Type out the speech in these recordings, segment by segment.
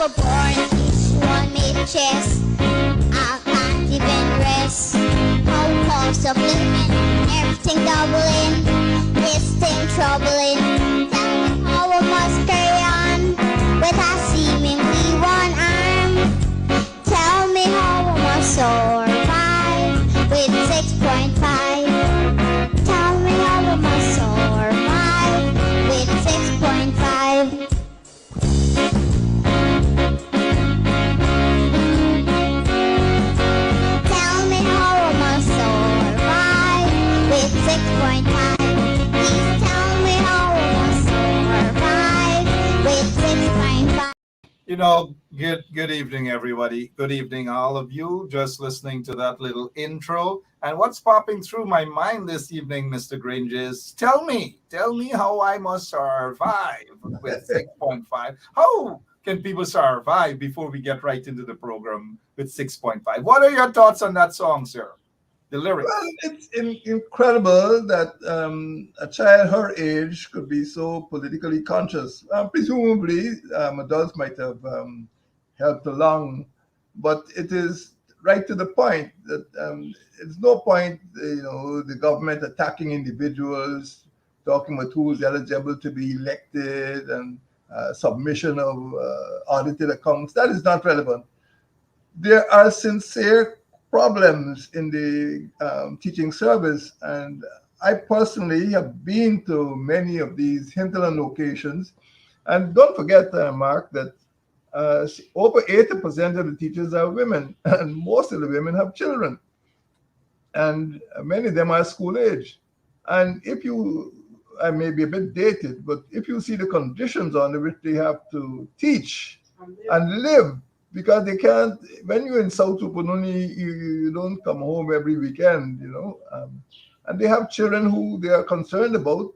were born, each one made chess. I can't even rest. How cost of living, everything doubling, this thing troubling. Tell me how I must carry on with a seemingly one arm. Tell me how I must survive with 6.5. Tell me how I must survive with 6.5. Tell me how I must survive with 6.5. Please tell me how I must survive with 6.5. Good evening, everybody. Good evening, all of you. Just listening to that little intro. And what's popping through my mind this evening, Mr. Grange, is tell me how I must survive with 6.5. How can people survive before we get right into the program with 6.5? What are your thoughts on that song, sir? The lyrics. Well, it's incredible that a child her age could be so politically conscious. Presumably, adults might have helped along, but it is right to the point that it's no point, the government attacking individuals, talking about who's eligible to be elected and submission of audited accounts. That is not relevant. There are sincere problems in the teaching service, and I personally have been to many of these hinterland locations. And don't forget, Mark, that over 80% of the teachers are women, and most of the women have children, and many of them are school age. And I may be a bit dated, but if you see the conditions under which they have to teach and live, because they can't, when you're in South Upununi, you don't come home every weekend, and they have children who they are concerned about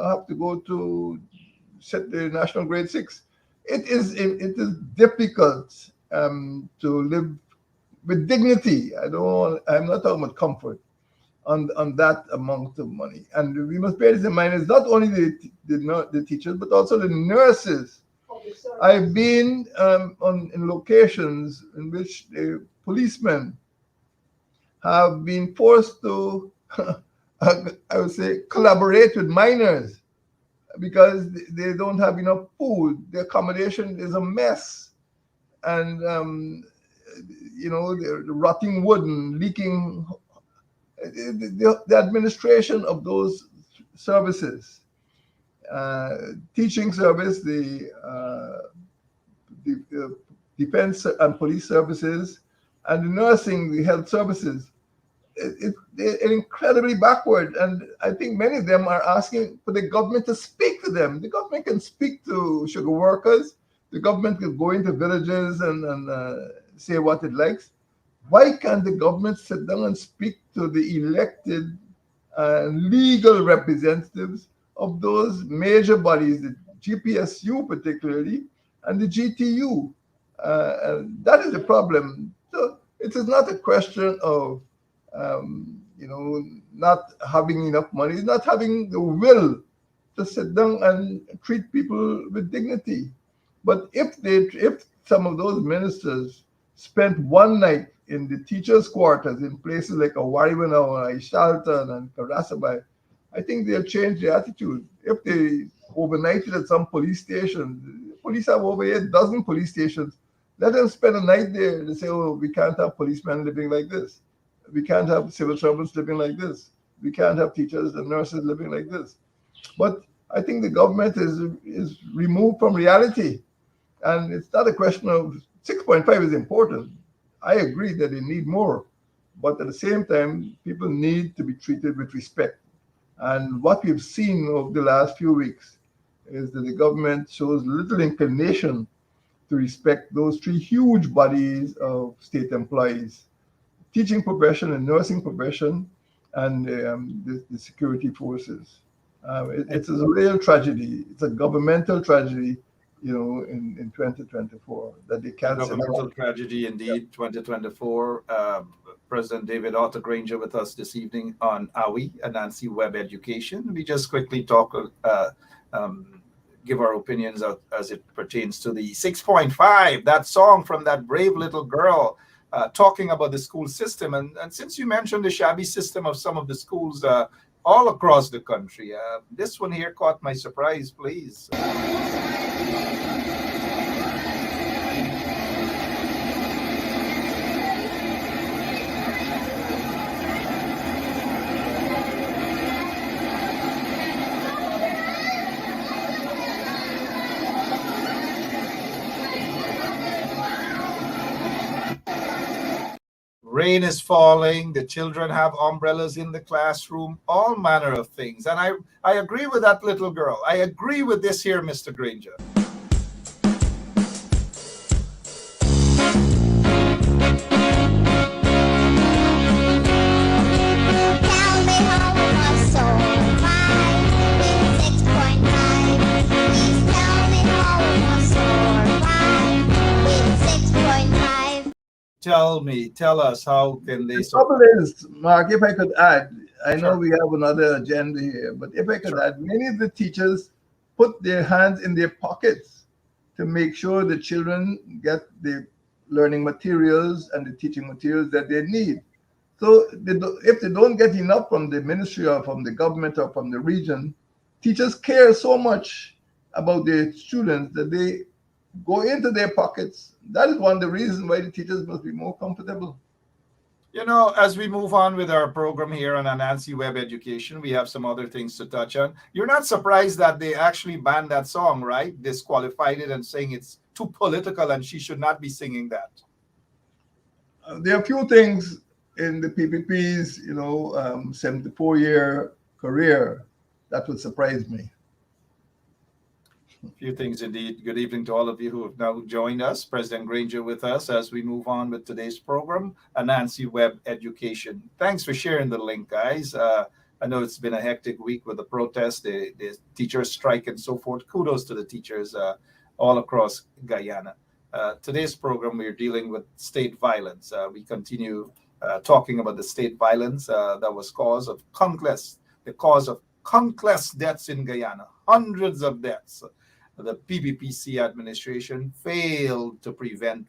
have to go to set the national grade 6. It is difficult to live with dignity. I'm not talking about comfort on that amount of money. And we must bear this in mind. It's not only the teachers, but also the nurses. I've been in locations in which the policemen have been forced to, I would say, collaborate with minors because they don't have enough food. The accommodation is a mess. And, the rotting wood and leaking. The administration of those services, teaching service, the defense and police services, and the nursing, the health services, they're incredibly backward. And I think many of them are asking for the government to speak to them. The government can speak to sugar workers. The government can go into villages and say what it likes. Why can't the government sit down and speak to the elected legal representatives of those major bodies, the GPSU particularly, and the GTU? That is the problem. So it is not a question of, not having enough money. It's not having the will to sit down and treat people with dignity. But if some of those ministers spent one night in the teachers' quarters in places like Awariwana, Ishalton, and Karasabai, I think they'll change their attitude. If they overnighted at some police station, police have over 8 dozen police stations. Let them spend a night there. They say, oh, we can't have policemen living like this. We can't have civil servants living like this. We can't have teachers and nurses living like this. But I think the government is removed from reality. And it's not a question of 6.5 is important. I agree that they need more. But at the same time, people need to be treated with respect. And what we've seen over the last few weeks is that the government shows little inclination to respect those 3 huge bodies of state employees: teaching profession and nursing profession, and the security forces. It's a real tragedy. It's a governmental tragedy, in 2024 that they can't. Governmental tragedy indeed, 2024. President David Arthur Granger with us this evening on AWI, Anansi Web Education. We just quickly give our opinions as it pertains to the 6.5, that song from that brave little girl talking about the school system. And since you mentioned the shabby system of some of the schools all across the country, this one here caught my surprise, please. Rain is falling, the children have umbrellas in the classroom, all manner of things. And I agree with that little girl. I agree with this here, Mr. Granger. Tell me how we must survive with 6.5. Please tell me how we must survive with 6.5. Tell us, how can they The trouble is, Mark, if I could add, I know Sure. we have another agenda here, but if I could Sure. add, many of the teachers put their hands in their pockets to make sure the children get the learning materials and the teaching materials that they need. So if they don't get enough from the ministry or from the government or from the region, teachers care so much about their students that they go into their pockets. That is one of the reasons why the teachers must be more comfortable. You know, as we move on with our program here on Anansi Web Education, we have some other things to touch on. You're not surprised that they actually banned that song, right? Disqualified it and saying it's too political and she should not be singing that. There are a few things in the PPP's, 74-year career that would surprise me. A few things indeed. Good evening to all of you who have now joined us. President Granger with us as we move on with today's program, Anansi Web Education. Thanks for sharing the link, guys. I know it's been a hectic week with the protests, the teachers' strike, and so forth. Kudos to the teachers all across Guyana. Today's program, we're dealing with state violence. We continue talking about the state violence that was the cause of countless deaths in Guyana, hundreds of deaths. The PBPC administration failed to prevent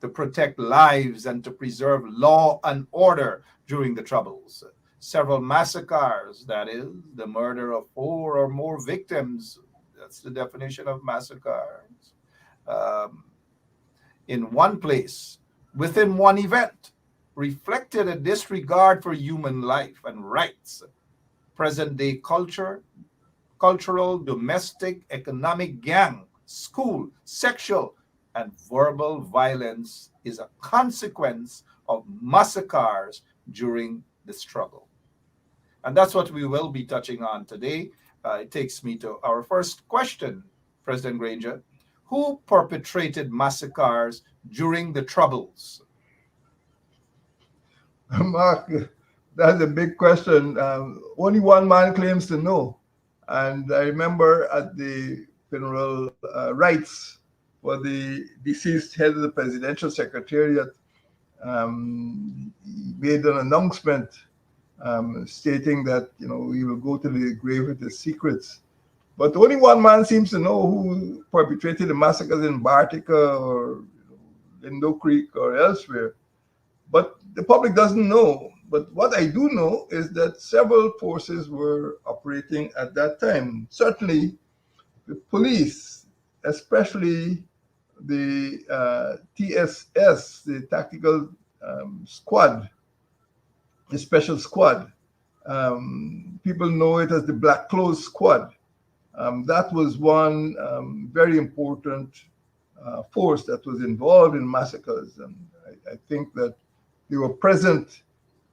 to protect lives and to preserve law and order during the Troubles. Several massacres, that is, the murder of 4 or more victims, that's the definition of massacres, in one place, within one event, reflected a disregard for human life and rights. Present-day cultural, domestic, economic, gang, school, sexual, and verbal violence is a consequence of massacres during the struggle. And that's what we will be touching on today. It takes me to our first question, President Granger. Who perpetrated massacres during the Troubles? Mark, that's a big question. Only one man claims to know. And I remember at the funeral rites for the deceased head of the presidential secretariat, he made an announcement stating that we will go to the grave with his secrets. But only one man seems to know who perpetrated the massacres in Bartica or Lindo Creek or elsewhere. But the public doesn't know. But what I do know is that several forces were operating at that time. Certainly, the police, especially the TSS, the Tactical Squad, the Special Squad. People know it as the Black Clothes Squad. That was one very important force that was involved in massacres. And I think that they were present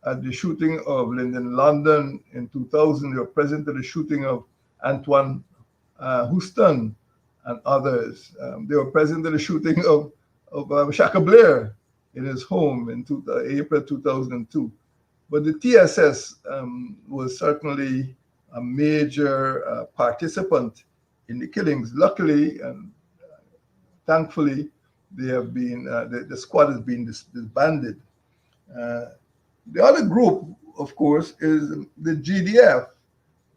at the shooting of Lyndon London in 2000. They were present at the shooting of Antoine Houston and others. They were present at the shooting of Shaka Blair in his home in April 2002. But the TSS was certainly a major participant in the killings. Luckily and thankfully, they have been the squad has been disbanded. The other group, of course, is the GDF,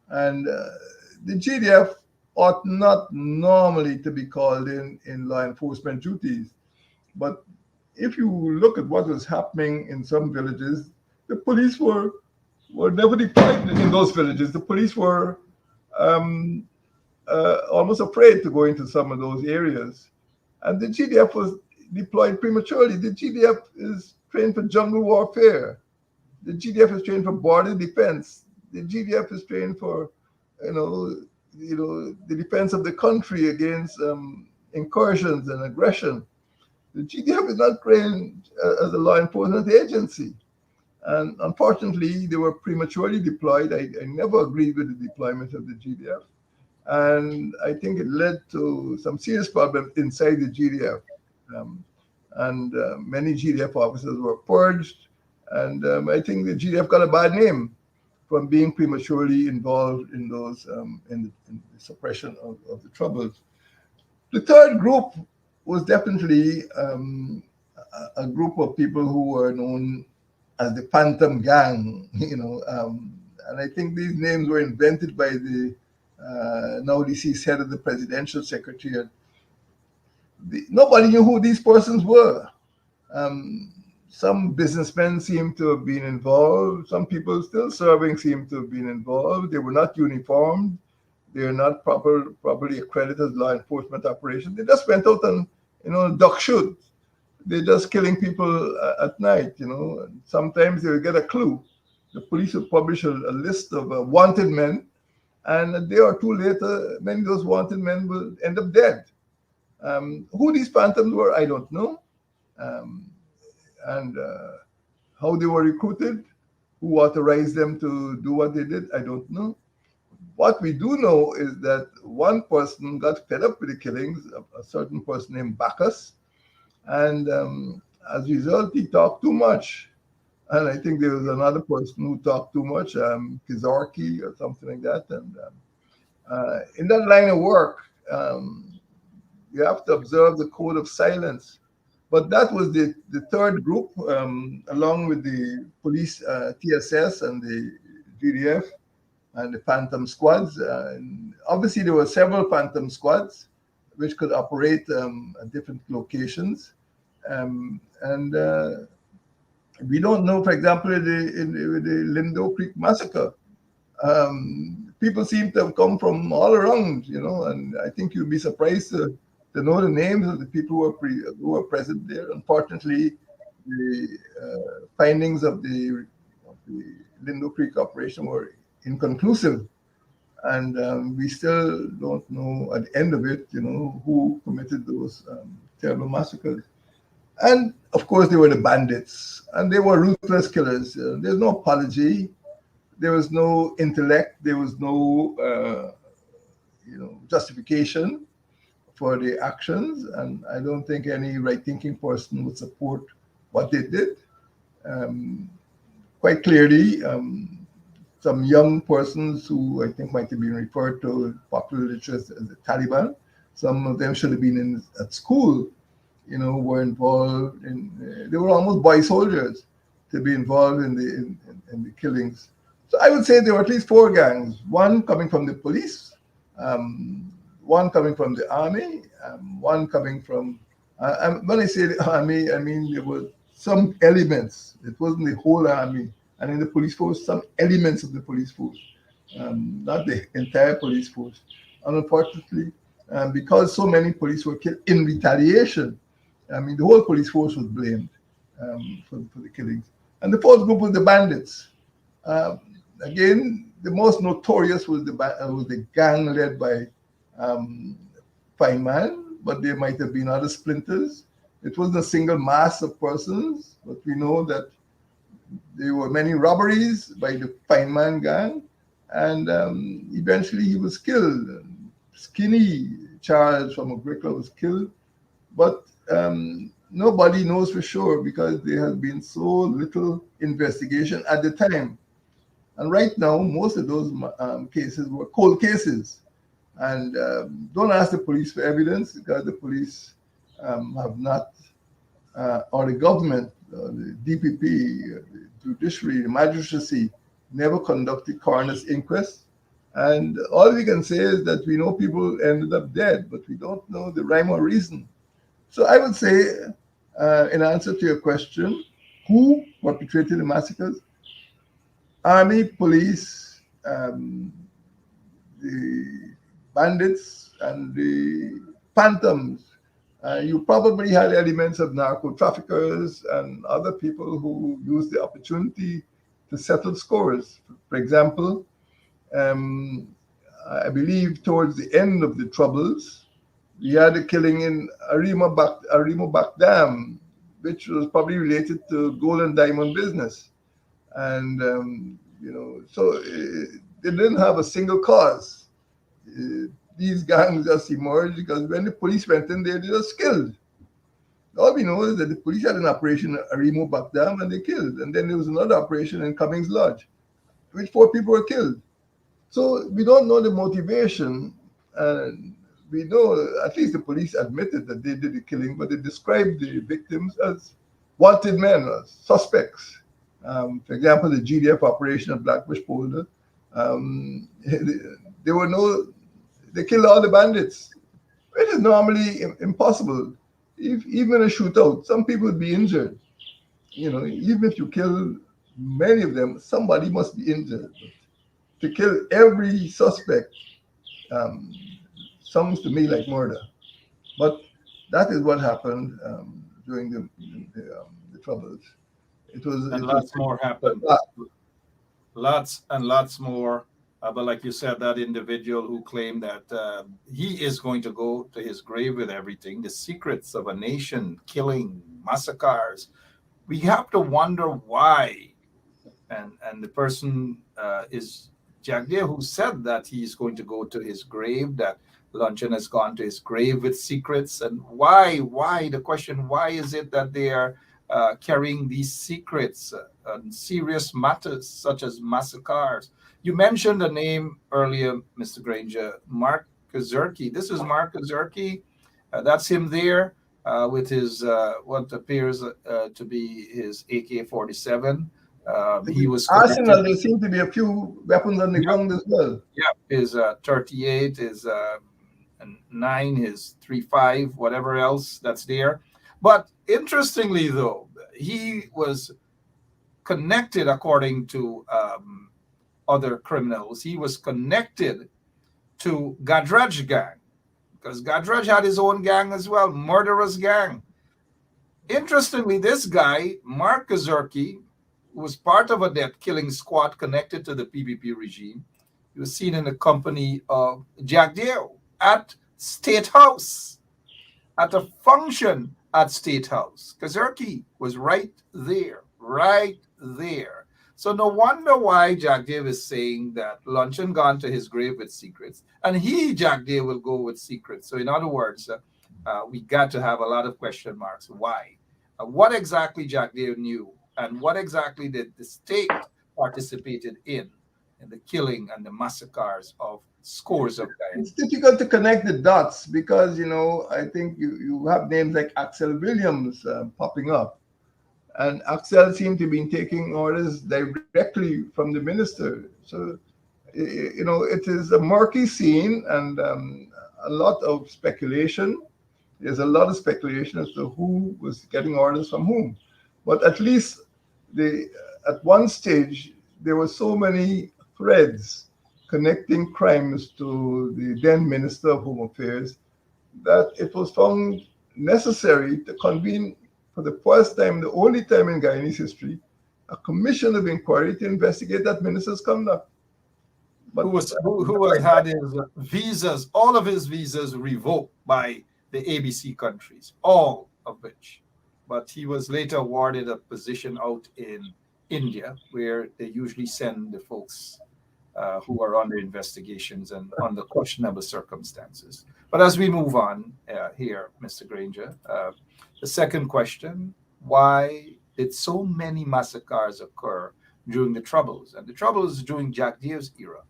and the GDF ought not normally to be called in law enforcement duties. But if you look at what was happening in some villages, the police were never deployed in those villages. The police were um, almost afraid to go into some of those areas. And the GDF was deployed prematurely. The GDF is trained for jungle warfare. The GDF is trained for border defense. The GDF is trained for, the defense of the country against incursions and aggression. The GDF is not trained as a law enforcement agency. And unfortunately, they were prematurely deployed. I never agreed with the deployment of the GDF. And I think it led to some serious problems inside the GDF. Um, and many GDF officers were purged. And I think the GDF got a bad name from being prematurely involved in those in the suppression of the troubles. The third group was definitely a group of people who were known as the Phantom Gang, and I think these names were invented by the now deceased head of the presidential secretariat. Nobody knew who these persons were. Um, some businessmen seem to have been involved. Some people still serving seem to have been involved. They were not uniformed. They are not properly accredited as law enforcement operations. They just went out and, duck shoot. They're just killing people at night, And sometimes they will get a clue. The police will publish a list of wanted men, and a day or two later, many of those wanted men will end up dead. Who these phantoms were, I don't know. And how they were recruited, who authorized them to do what they did, I don't know. What we do know is that one person got fed up with the killings, a certain person named Bacchus, and as a result, he talked too much. And I think there was another person who talked too much, Kizarki or something like that. And in that line of work, you have to observe the code of silence. But that was the third group, along with the police, TSS, and the GDF, and the Phantom squads. And obviously, there were several Phantom squads which could operate at different locations. And we don't know, for example, in the Lindo Creek massacre, people seem to have come from all around, and I think you'd be surprised to know the names of the people who were present there. Unfortunately, the findings of the Lindo Creek operation were inconclusive, and we still don't know at the end of it, who committed those terrible massacres. And of course, they were the bandits, and they were ruthless killers. There's no apology. There was no intellect. There was no, justification for the actions. And I don't think any right-thinking person would support what they did. Quite clearly, some young persons who I think might have been referred to in popular literature as the Taliban, some of them should have been at school, were involved in, they were almost boy soldiers to be involved in the killings. So I would say there were at least four gangs, one coming from the police, one coming from the army, one coming from, when I say the army, I mean there were some elements. It wasn't the whole army. And in the police force, some elements of the police force, not the entire police force. And unfortunately, because so many police were killed in retaliation, I mean, the whole police force was blamed for the killings. And the fourth group was the bandits. Again, the most notorious was the gang led by Feynman, but there might have been other splinters. It wasn't a single mass of persons, but we know that there were many robberies by the Feynman gang, and eventually he was killed. Skinny Charles from Agricola was killed, but nobody knows for sure because there has been so little investigation at the time. And right now, most of those cases were cold cases. And don't ask the police for evidence because the police have not, or the government, the DPP, the judiciary, the magistracy, never conducted coroner's inquest And all we can say is that we know people ended up dead, but we don't know the rhyme or reason. So I would say, in answer to your question, who perpetrated the massacres? Army, police, the bandits, and the phantoms. You probably had elements of narco traffickers and other people who used the opportunity to settle scores. For example, um, I believe towards the end of the Troubles, we had a killing in Arimo Back Dam, which was probably related to gold and diamond business. And, so they didn't have a single cause. These gangs just emerged because when the police went in, they just killed. All we know is that the police had an operation at Arimo Back Dam and they killed. And then there was another operation in Cummings Lodge, which 4 people were killed. So we don't know the motivation, and we know at least the police admitted that they did the killing, but they described the victims as wanted men, as suspects. For example, the GDF operation at Blackbush Polder, there were no, they killed all the bandits, which is normally impossible. If even a shootout, some people would be injured. Even if you kill many of them, somebody must be injured. To kill every suspect um, sounds to me like murder. But that is what happened during the troubles. And It was lots more happened. Lots and lots more. But like you said, that individual who claimed that he is going to go to his grave with everything, the secrets of a nation, killing, massacres. We have to wonder why. And the person is Jack Deere, who said that he's going to go to his grave, that Luncheon has gone to his grave with secrets. And why? The question, why is it that they are carrying these secrets on serious matters such as massacres? You mentioned a name earlier, Mr. Granger, Mark Kazurki. This is Mark Kazurki. That's him there with his what appears to be his AK-47. He was connected. Arsenal, there seem to be a few weapons on the ground as well. Yeah, his 38, his 9, his 35, whatever else that's there. But interestingly, though, he was connected, according to other criminals, he was connected to Gadraj gang, because Gadraj had his own gang as well, murderous gang. Interestingly, this guy, Mark Kazurki, was part of a death killing squad connected to the PPP regime. He was seen in the company of Jack Deere at State House, at a function at State House. Kazurki was right there, right there. So no wonder why Jack Deere is saying that Luncheon gone to his grave with secrets, and he, Jack Deere, will go with secrets. So in other words, we got to have a lot of question marks. Why? What exactly Jack Deere knew, and what exactly did the state participated in the killing and the massacres of scores of guys? It's difficult to connect the dots because, I think you have names like Axel Williams popping up. And Axel seemed to be taking orders directly from the minister. So, it is a murky scene and a lot of speculation. There's a lot of speculation as to who was getting orders from whom. But at least at one stage, there were so many threads connecting crimes to the then Minister of Home Affairs that it was found necessary to convene for the first time, the only time in Guyanese history, a commission of inquiry to investigate that minister's conduct. But who had his visas, all of his visas revoked by the ABC countries, all of which. But he was later awarded a position out in India, where they usually send the folks who are under investigations and under questionable circumstances. But as we move on here, Mr. Granger, the second question, why did so many massacres occur during the Troubles? And the Troubles during Jack Deere's era.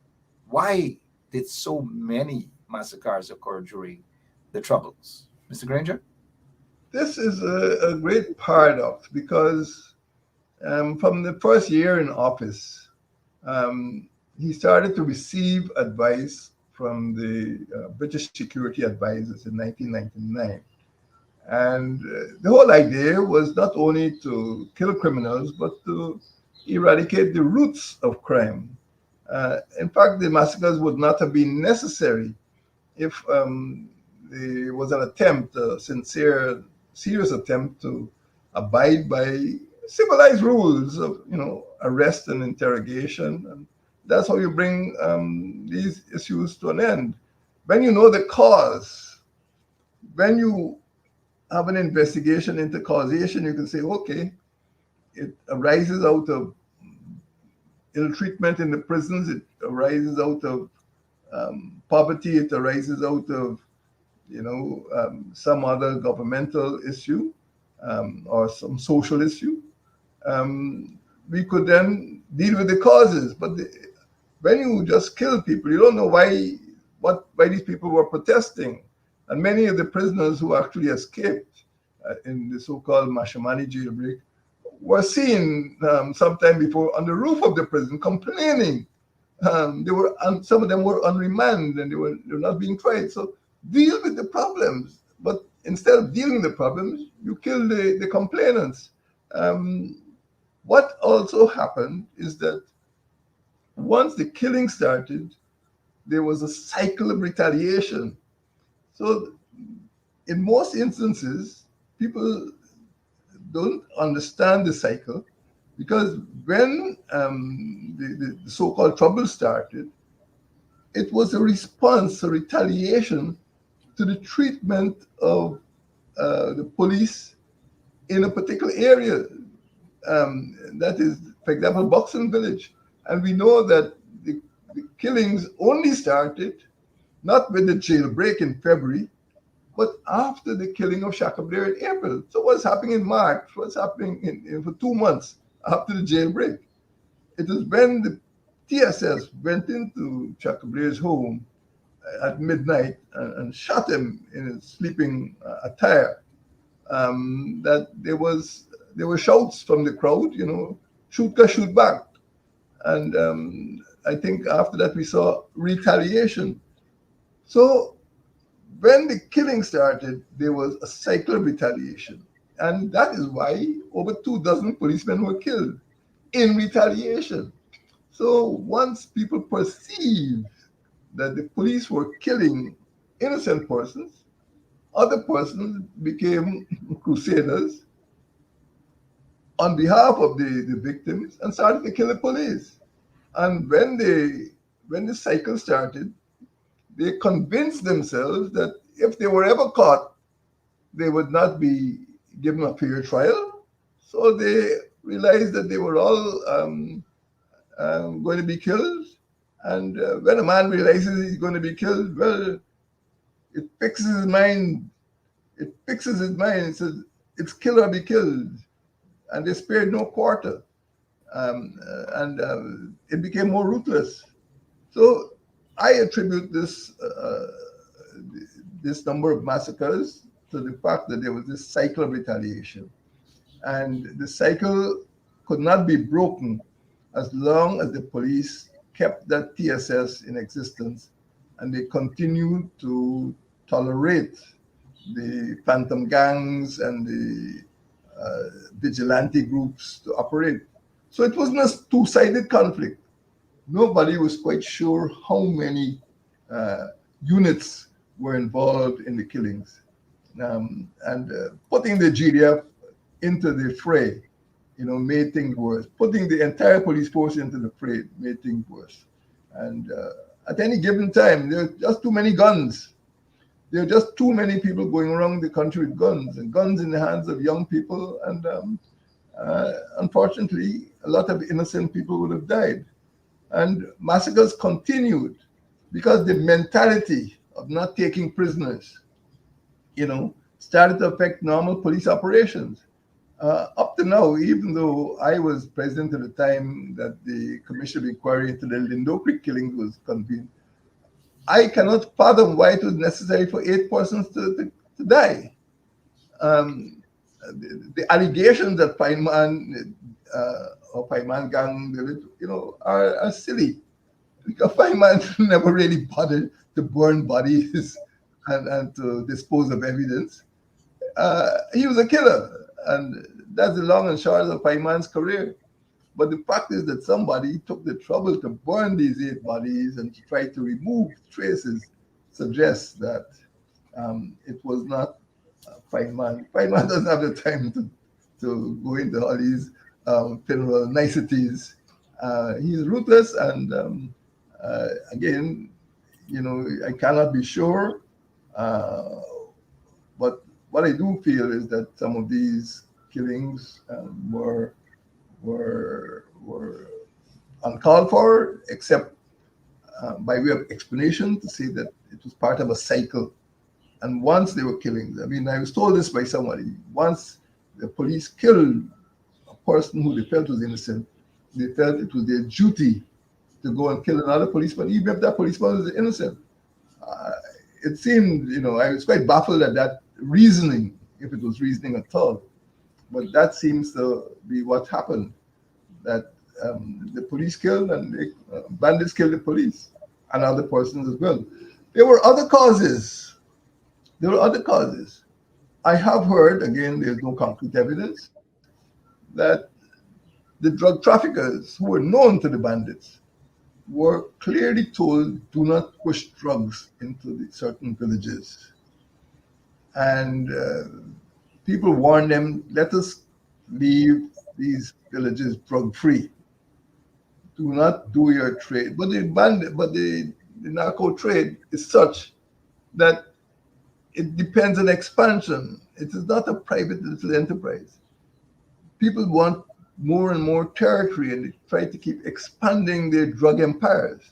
Why did so many massacres occur during the Troubles? Mr. Granger? This is a great paradox because from the first year in office, he started to receive advice from the British security advisors in 1999. And the whole idea was not only to kill criminals, but to eradicate the roots of crime. In fact, the massacres would not have been necessary if there was an attempt, a sincere, serious attempt to abide by civilized rules of, arrest and interrogation. And that's how you bring these issues to an end. When you know the cause, when you have an investigation into causation, you can say, okay, it arises out of ill treatment in the prisons, it arises out of poverty, it arises out of some other governmental issue or some social issue. We could then deal with the causes. But when you just kill people, you don't know why these people were protesting. And many of the prisoners who actually escaped in the so-called Mashamani jailbreak were seen sometime before on the roof of the prison complaining. Some of them were on remand and they were not being tried. So deal with the problems, but instead of dealing with the problems, you kill the complainants. What also happened is that once the killing started, there was a cycle of retaliation. So in most instances, people don't understand the cycle because when the so-called trouble started, it was a response, a retaliation to the treatment of the police in a particular area. That is, for example, Boxing Village. And we know that the killings only started not with the jailbreak in February, but after the killing of Shaka Blair in April. So what's happening in March? What's happening for 2 months after the jailbreak? It was when the TSS went into Shaka Blair's home at midnight and shot him in his sleeping attire. That there were shouts from the crowd, shoot ka, shoot back. And I think after that we saw retaliation. So when the killing started, there was a cycle of retaliation. And that is why over 2 dozen policemen were killed in retaliation. So once people perceived that the police were killing innocent persons, other persons became crusaders on behalf of the victims and started to kill the police. And when the cycle started, they convinced themselves that if they were ever caught, they would not be given a fair trial. So they realized that they were all going to be killed. And when a man realizes he's going to be killed, well, it fixes his mind. It fixes his mind. It says, it's kill or be killed. And they spared no quarter. And it became more ruthless. So I attribute this number of massacres to the fact that there was this cycle of retaliation. And the cycle could not be broken as long as the police kept that TSS in existence and they continued to tolerate the phantom gangs and the vigilante groups to operate. So it wasn't a two-sided conflict. Nobody was quite sure how many units were involved in the killings. And putting the GDF into the fray, made things worse. Putting the entire police force into the fray made things worse. And at any given time, there are just too many guns. There are just too many people going around the country with guns, and guns in the hands of young people. And unfortunately, a lot of innocent people would have died. And massacres continued because the mentality of not taking prisoners, started to affect normal police operations. Up to now, even though I was president at the time that the Commission of Inquiry into the Lindo Creek killings was convened, I cannot fathom why it was necessary for 8 persons to die. The allegations that Pine Man or Pine Man gang, are silly. Because Feynman never really bothered to burn bodies and to dispose of evidence. He was a killer, and that's the long and short of Feynman's career. But the fact is that somebody took the trouble to burn these 8 bodies and to try to remove traces suggests that it was not Feynman. Feynman doesn't have the time to go into all these funeral niceties. He's ruthless, and again, I cannot be sure, uh, but what I do feel is that some of these killings were uncalled for, except by way of explanation to say that it was part of a cycle. And once they were killing, I mean, I was told this by somebody. Once the police killed a person who they felt was innocent, they felt it was their duty to go and kill another policeman, even if that policeman was innocent. Uh, it seemed, I was quite baffled at that reasoning, if it was reasoning at all. But that seems to be what happened, that the police killed and the bandits killed the police and other persons as well. There were other causes. I have heard, again, there's no concrete evidence, that the drug traffickers who were known to the bandits were clearly told, do not push drugs into the certain villages. And people warned them, let us leave these villages drug free. Do not do your trade. But the narco trade is such that it depends on expansion. It is not a private little enterprise. People want more and more territory, and they try to keep expanding their drug empires.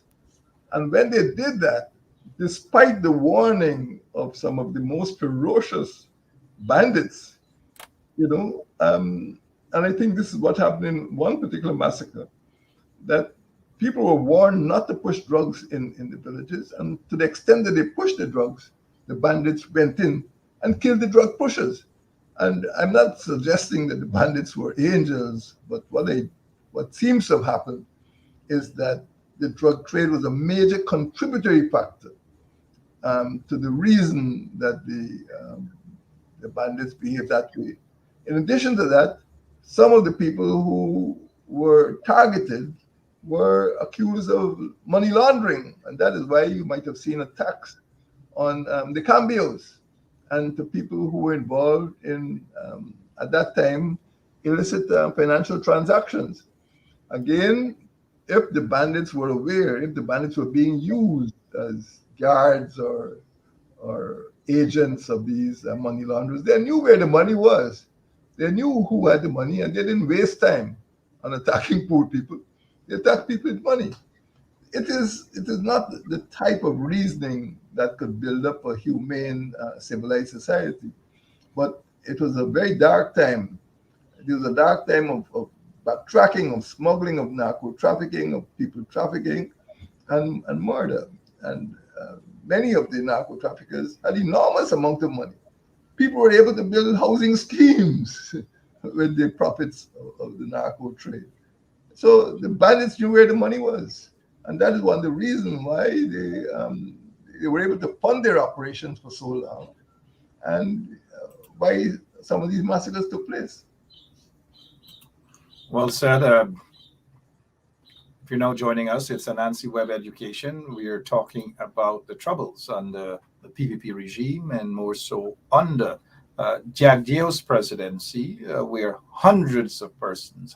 And when they did that, despite the warning of some of the most ferocious bandits, and I think this is what happened in one particular massacre, that people were warned not to push drugs in the villages, and to the extent that they pushed the drugs, the bandits went in and killed the drug pushers. And I'm not suggesting that the bandits were angels, but what seems to have happened is that the drug trade was a major contributory factor to the reason that the bandits behaved that way. In addition to that, some of the people who were targeted were accused of money laundering, and that is why you might have seen attacks on the cambios and to people who were involved in, at that time, illicit financial transactions. Again, if the bandits were aware, if the bandits were being used as guards or agents of these money launderers, they knew where the money was. They knew who had the money, and they didn't waste time on attacking poor people. They attacked people with money. It is not the type of reasoning that could build up a humane, civilized society. But it was a very dark time. It was a dark time of backtracking, of smuggling, of narco trafficking, of people trafficking, and murder. And many of the narco traffickers had enormous amount of money. People were able to build housing schemes with the profits of the narco trade. So the bandits knew where the money was. And that is one of the reasons why they were able to fund their operations for so long, and why some of these massacres took place. Well said. If you're now joining us, it's Anansi Web Education. We are talking about the troubles under the PPP regime, and more so under Jagdio's presidency, where hundreds of persons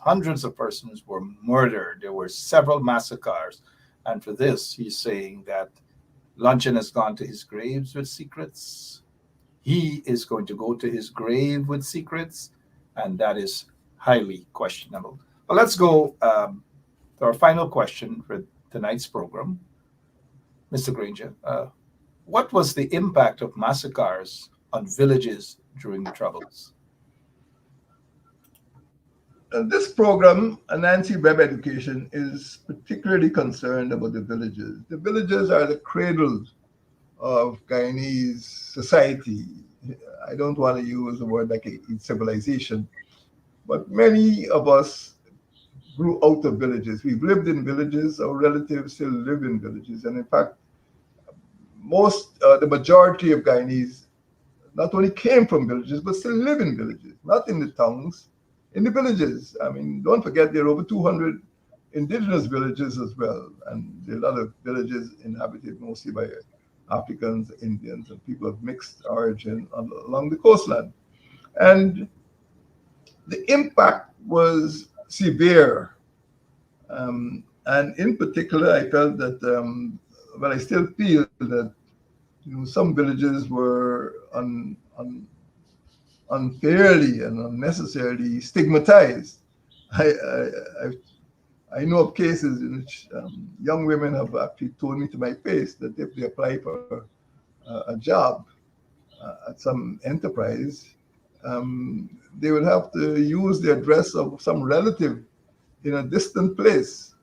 were murdered. There were several massacres. And for this, he's saying that Luncheon has gone to his graves with secrets. He is going to go to his grave with secrets, and that is highly questionable. But let's go to our final question for tonight's program. Mr. Granger, what was the impact of massacres on villages during the Troubles? This program, Anansi Web Education, is particularly concerned about the villages. The villages are the cradles of Guyanese society. I don't want to use a word like a civilization, but many of us grew out of villages. We've lived in villages, our relatives still live in villages. And in fact, the majority of Guyanese not only came from villages, but still live in villages, not in the towns, in the villages. I mean, don't forget there are over 200 indigenous villages as well. And there are a lot of villages inhabited mostly by Africans, Indians, and people of mixed origin along the coastline. And the impact was severe. And in particular, I felt that, well, I still feel that some villages were unfairly and unnecessarily stigmatized. I, I, I know of cases in which young women have actually told me to my face that if they apply for a job at some enterprise, they would have to use the address of some relative in a distant place.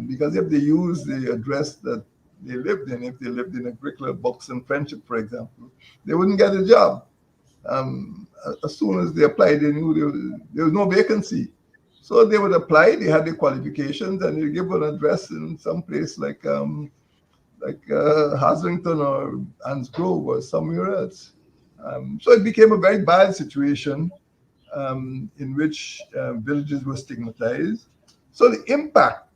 Because if they use the address that they lived in, if they lived in Agricola, Bucks, and Friendship, for example, they wouldn't get a job. As soon as they applied, they knew there was no vacancy. So they would apply, they had the qualifications, and they give an address in some place like Haslington or Anns Grove or somewhere else. So it became a very bad situation in which villages were stigmatized. So the impact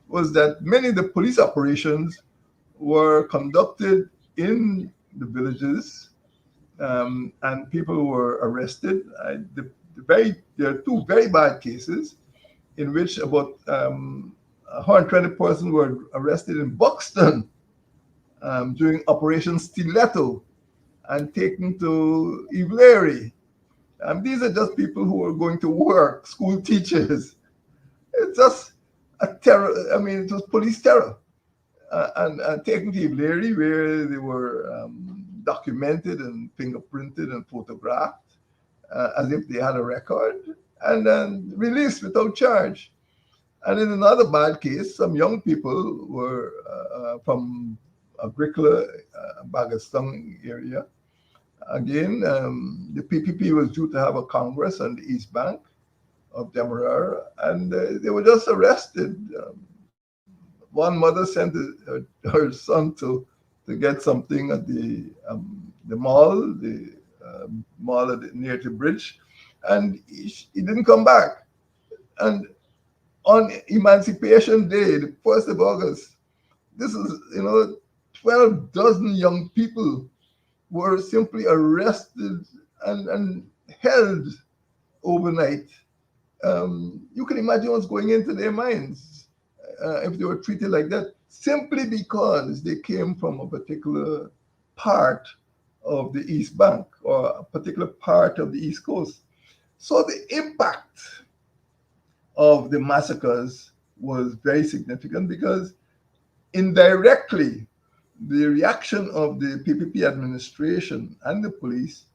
was that many of the police operations were conducted in the villages, and people were arrested. There are two very bad cases in which about 120 persons were arrested in Buxton during Operation Stiletto and taken to Ivlery. These are just people who are going to work, school teachers. It's just a terror. I mean, it was police terror. And taken to Ivlery, where they were documented and fingerprinted and photographed as if they had a record, and then released without charge. And in another bad case, some young people were from Agricola, Bagastong area. Again, the PPP was due to have a congress on the East Bank of Demerara, and they were just arrested. One mother sent her son to get something at the mall, mall near the bridge, and he didn't come back. And on Emancipation Day, the 1st of August, this is 12 dozen young people were simply arrested and held overnight. You can imagine what's going into their minds if they were treated like that, simply because they came from a particular part of the East Bank or a particular part of the East Coast. So the impact of the massacres was very significant because indirectly, the reaction of the PPP administration and the police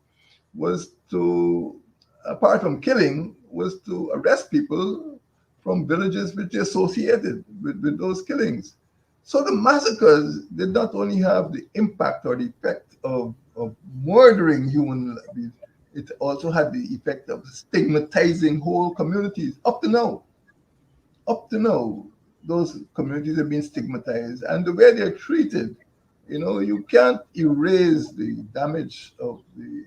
was to, apart from killing, was to arrest people from villages which associated with those killings. So the massacres did not only have the impact or the effect of murdering human beings, it also had the effect of stigmatizing whole communities. Up to now, those communities have been stigmatized, and the way they're treated, you can't erase the damage of the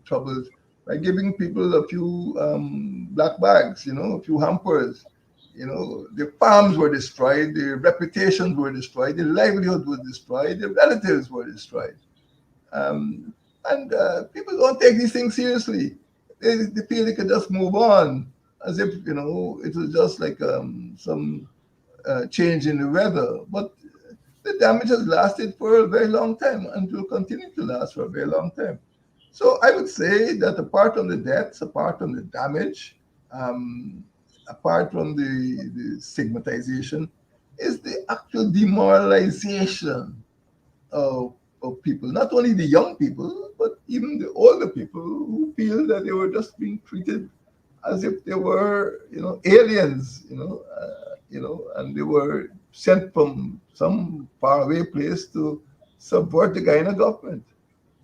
troubles by giving people a few black bags, a few hampers. Their farms were destroyed, their reputations were destroyed, their livelihood was destroyed, their relatives were destroyed. And people don't take these things seriously. They feel they can just move on as if, it was just like some change in the weather. But the damage has lasted for a very long time and will continue to last for a very long time. So I would say that apart from the deaths, apart from the damage, apart from the stigmatization, is the actual demoralization of people, not only the young people, but even the older people who feel that they were just being treated as if they were, aliens, and they were sent from some faraway place to subvert the Guyana government.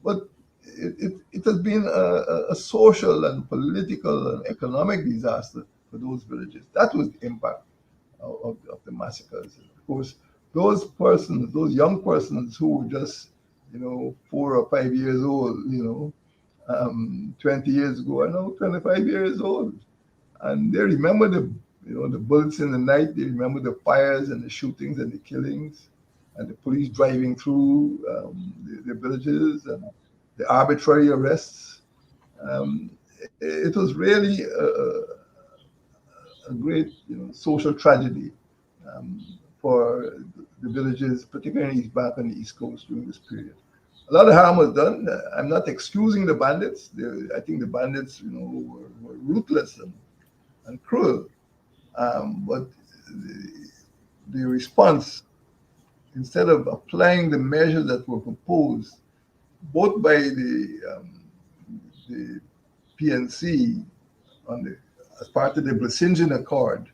But it has been a social and political and economic disaster for those villages. That was the impact of the massacres. Of course, those persons, those young persons who were just, 4 or 5 years old, 20 years ago, are now 25 years old. And they remember the bullets in the night. They remember the fires and the shootings and the killings and the police driving through the villages and the arbitrary arrests. It was really a great social tragedy for the villages, particularly back on the East Coast during this period. A lot of harm was done. I'm not excusing the bandits. I think the bandits, were ruthless and cruel. But the response, instead of applying the measures that were proposed, both by the PNC as part of the Blessingen Accord,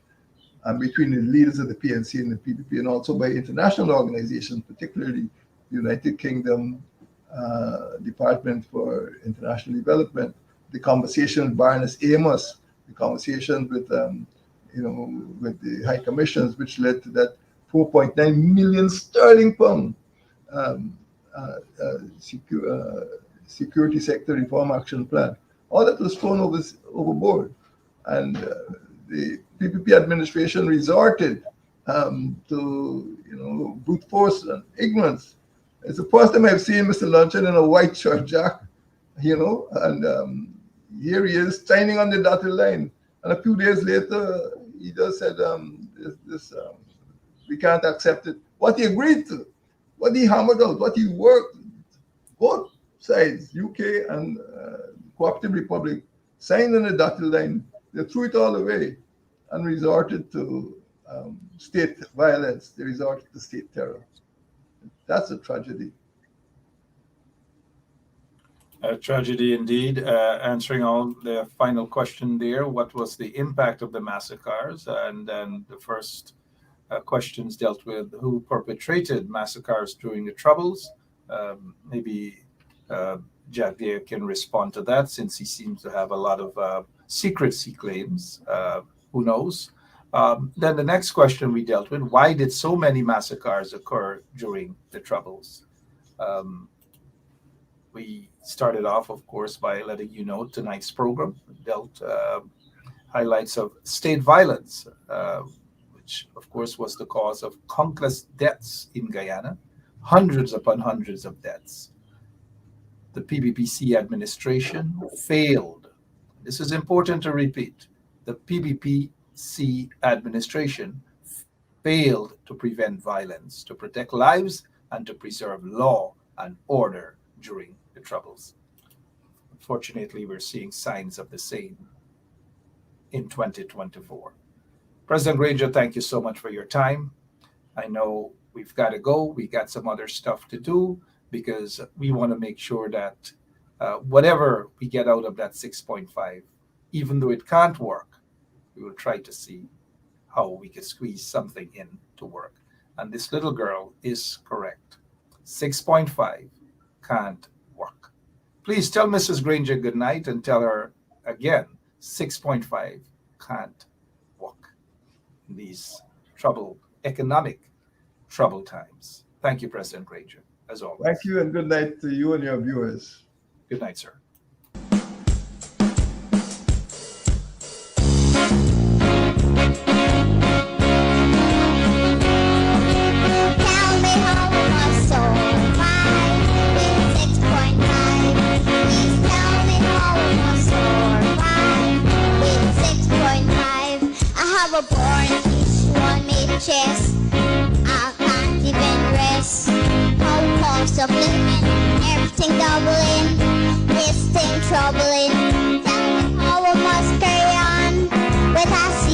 and between the leaders of the PNC and the PPP, and also by international organizations, particularly the United Kingdom Department for International Development, the conversation with Baroness Amos, the conversation with with the High Commissions, which led to that 4.9 million sterling pound security sector reform action plan. All that was thrown overboard, and the PPP administration resorted to brute force and ignorance. It's the first time I've seen Mr. Luncheon in a white shirt, Jack, and here he is signing on the dotted line. And a few days later, he just said, we can't accept it. What he agreed to, what he hammered out, what he worked, both sides, UK and Cooperative Republic, signed on the dotted line. They threw it all away and resorted to state violence. They resorted to state terror. That's a tragedy. A tragedy indeed. Answering all the final question there, what was the impact of the massacres? And then the first questions dealt with who perpetrated massacres during the Troubles. Maybe Jack there can respond to that, since he seems to have a lot of secrets he claims. Who knows? Then the next question we dealt with, why did so many massacres occur during the Troubles? We started off, of course, by letting you know tonight's program dealt highlights of state violence, which, of course, was the cause of countless deaths in Guyana, hundreds upon hundreds of deaths. The PBPC administration failed. This is important to repeat. The PBPC administration failed to prevent violence, to protect lives, and to preserve law and order during the Troubles. Unfortunately, we're seeing signs of the same in 2024. President Granger, thank you so much for your time. I know we've got to go. We got some other stuff to do, because we want to make sure that whatever we get out of that 6.5, even though it can't work, we will try to see how we can squeeze something in to work. And this little girl is correct. 6.5 can't work. Please tell Mrs. Granger good night and tell her again, 6.5 can't work in these economic trouble times. Thank you, President Granger, as always. Thank you, and good night to you and your viewers. Good night, sir. Chest, I can't even rest. No cost of living, everything doubling, this thing troubling. Tell me how we must carry on with us.